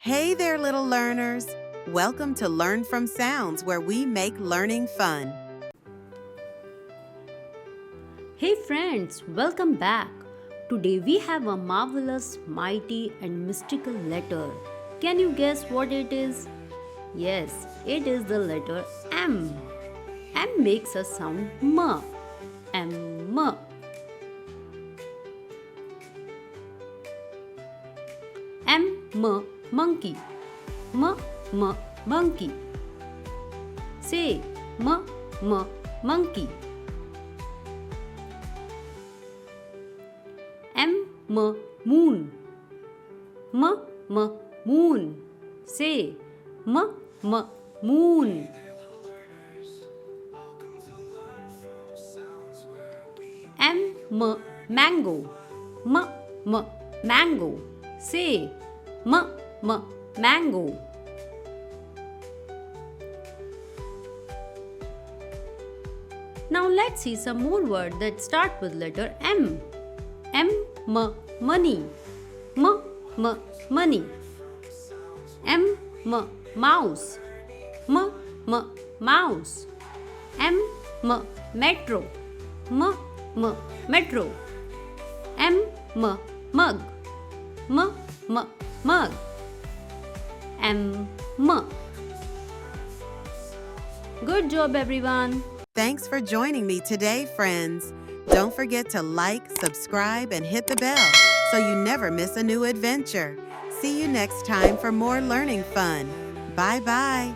Hey there, little learners! Welcome to Learn from Sounds, where we make learning fun. Hey friends, welcome back. Today we have a marvelous, mighty and mystical letter. Can you guess what it is? Yes, it is the letter M. M makes a sound M. M. M. Monkey. M. Monkey. Say M. Monkey. M. Moon. M. Moon. Say M. Moon. M. Mango. M. Mango. Say M. Mango. Now let's see some more words that start with letter M. M. Money. M. Money. M. Mouse. M. Mouse. M. Metro. M. Metro. M. Mug. M. Mug. M. Good job, everyone. Thanks for joining me today, friends. Don't forget to like, subscribe, and hit the bell so you never miss a new adventure. See you next time for more learning fun. Bye-bye.